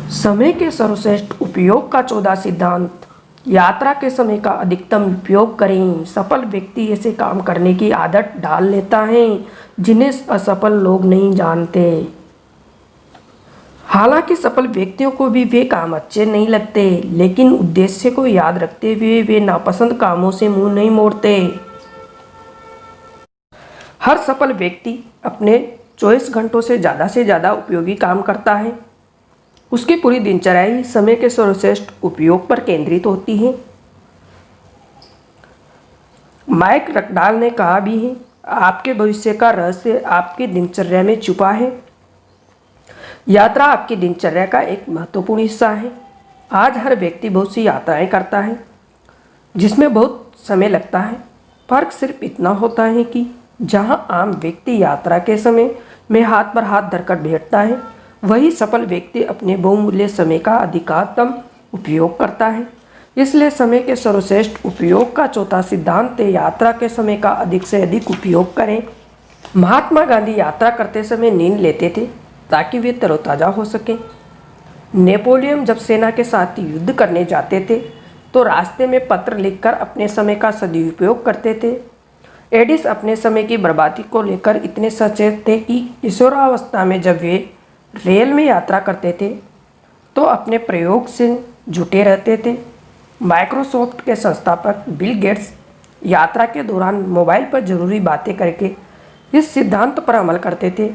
समय के सर्वश्रेष्ठ उपयोग का 14 सिद्धांत। यात्रा के समय का अधिकतम उपयोग करें। सफल व्यक्ति ऐसे काम करने की आदत डाल लेता है जिन्हें असफल लोग नहीं जानते। हालांकि सफल व्यक्तियों को भी वे काम अच्छे नहीं लगते, लेकिन उद्देश्य को याद रखते हुए वे नापसंद कामों से मुंह नहीं मोड़ते। हर सफल व्यक्ति अपने 24 घंटों से ज़्यादा उपयोगी काम करता है। उसकी पूरी दिनचर्या ही समय के सर्वश्रेष्ठ उपयोग पर केंद्रित होती है। माइक रकडाल ने कहा भी है, आपके भविष्य का रहस्य आपकी दिनचर्या में छुपा है। यात्रा आपकी दिनचर्या का एक महत्वपूर्ण हिस्सा है। आज हर व्यक्ति बहुत सी यात्राएं करता है जिसमें बहुत समय लगता है। फर्क सिर्फ इतना होता है कि जहां आम व्यक्ति यात्रा के समय में हाथ पर हाथ धरकर बैठता है, वही सफल व्यक्ति अपने बहुमूल्य समय का अधिकतम उपयोग करता है। इसलिए समय के सर्वश्रेष्ठ उपयोग का चौथा सिद्धांत है, यात्रा के समय का अधिक से अधिक उपयोग करें। महात्मा गांधी यात्रा करते समय नींद लेते थे ताकि वे तरोताज़ा हो सकें। नेपोलियन जब सेना के साथ युद्ध करने जाते थे तो रास्ते में पत्र लिखकर अपने समय का सदुपयोग करते थे। एडिस अपने समय की बर्बादी को लेकर इतने सचेत थे कि किशोरावस्था में जब वे रेल में यात्रा करते थे तो अपने प्रयोग से जुटे रहते थे। माइक्रोसॉफ्ट के संस्थापक बिल गेट्स यात्रा के दौरान मोबाइल पर ज़रूरी बातें करके इस सिद्धांत पर अमल करते थे।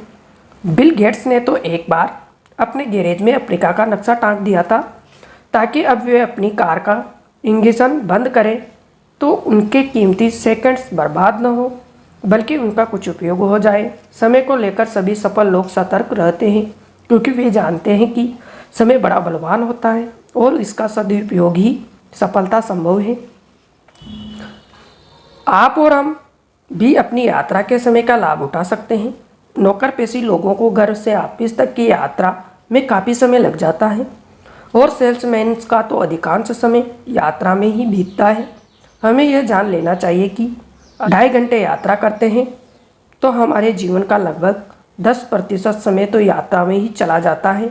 बिल गेट्स ने तो एक बार अपने गैरेज में अफ्रीका का नक्शा टांग दिया था ताकि अब वे अपनी कार का इंगिशन बंद करें तो उनके कीमती सेकंड्स बर्बाद न हो, बल्कि उनका कुछ उपयोग हो जाए। समय को लेकर सभी सफल लोग सतर्क रहते हैं क्योंकि वे जानते हैं कि समय बड़ा बलवान होता है और इसका सदुपयोग ही सफलता संभव है। आप और हम भी अपनी यात्रा के समय का लाभ उठा सकते हैं। नौकर पेशी लोगों को घर से ऑफिस तक की यात्रा में काफ़ी समय लग जाता है और सेल्समैन का तो अधिकांश समय यात्रा में ही बीतता है। हमें यह जान लेना चाहिए कि 2.5 घंटे यात्रा करते हैं तो हमारे जीवन का लगभग 10% समय तो यात्रा में ही चला जाता है।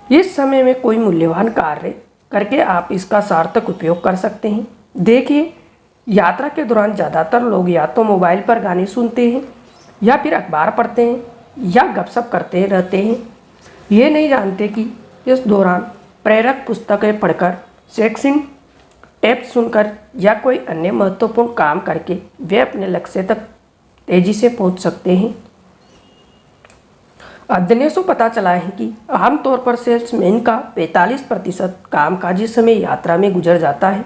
इस समय में कोई मूल्यवान कार्य करके आप इसका सार्थक उपयोग कर सकते हैं। देखिए, यात्रा के दौरान ज़्यादातर लोग या तो मोबाइल पर गाने सुनते हैं या फिर अखबार पढ़ते हैं या गपशप करते रहते हैं। ये नहीं जानते कि इस दौरान प्रेरक पुस्तकें पढ़कर, शैक्षणिक टेप सुनकर या कोई अन्य महत्वपूर्ण काम करके वे अपने लक्ष्य तक तेजी से पहुंच सकते हैं। अध्ययनों से पता चला है कि आमतौर पर सेल्समैन का 45% कामकाजी समय यात्रा में गुजर जाता है।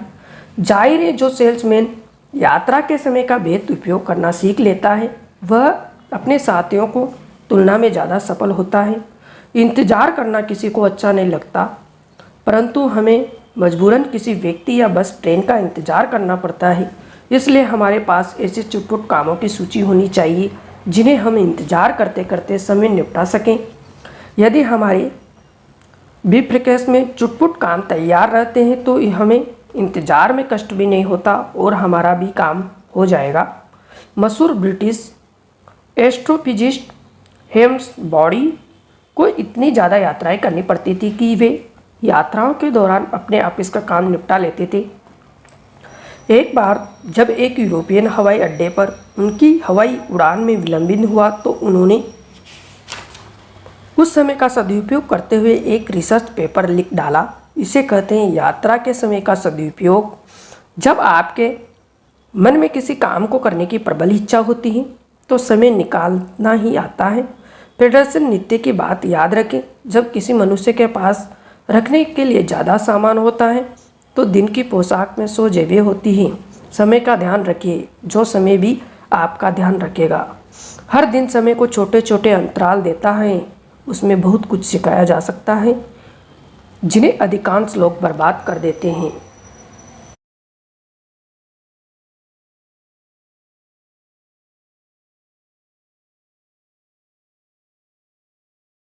जाहिर है, जो सेल्समैन यात्रा के समय का बेहतर उपयोग करना सीख लेता है वह अपने साथियों को तुलना में ज़्यादा सफल होता है। इंतज़ार करना किसी को अच्छा नहीं लगता, परंतु हमें मजबूरन किसी व्यक्ति या बस ट्रेन का इंतज़ार करना पड़ता है। इसलिए हमारे पास ऐसे चुटपुट कामों की सूची होनी चाहिए जिन्हें हम इंतज़ार करते करते समय निपटा सकें। यदि हमारे ब्रीफकेस में चुटपुट काम तैयार रहते हैं तो हमें इंतज़ार में कष्ट भी नहीं होता और हमारा भी काम हो जाएगा। मशहूर ब्रिटिश एस्ट्रोफिजिस्ट हेम्स बॉडी को इतनी ज़्यादा यात्राएं करनी पड़ती थी कि वे यात्राओं के दौरान अपने ऑफिस का काम निपटा लेते थे। एक बार जब एक यूरोपियन हवाई अड्डे पर उनकी हवाई उड़ान में विलंबित हुआ तो उन्होंने उस समय का सदुपयोग करते हुए एक रिसर्च पेपर लिख डाला। इसे कहते हैं यात्रा के समय का सदुपयोग। जब आपके मन में किसी काम को करने की प्रबल इच्छा होती है तो समय निकालना ही आता है। फेडरेशन नीति की बात याद रखें, जब किसी मनुष्य के पास रखने के लिए ज़्यादा सामान होता है तो दिन की पोशाक में 100 जेबें होती हैं। समय का ध्यान रखिए, जो समय भी आपका ध्यान रखेगा। हर दिन समय को छोटे छोटे अंतराल देता है, उसमें बहुत कुछ सिखाया जा सकता है जिन्हें अधिकांश लोग बर्बाद कर देते हैं।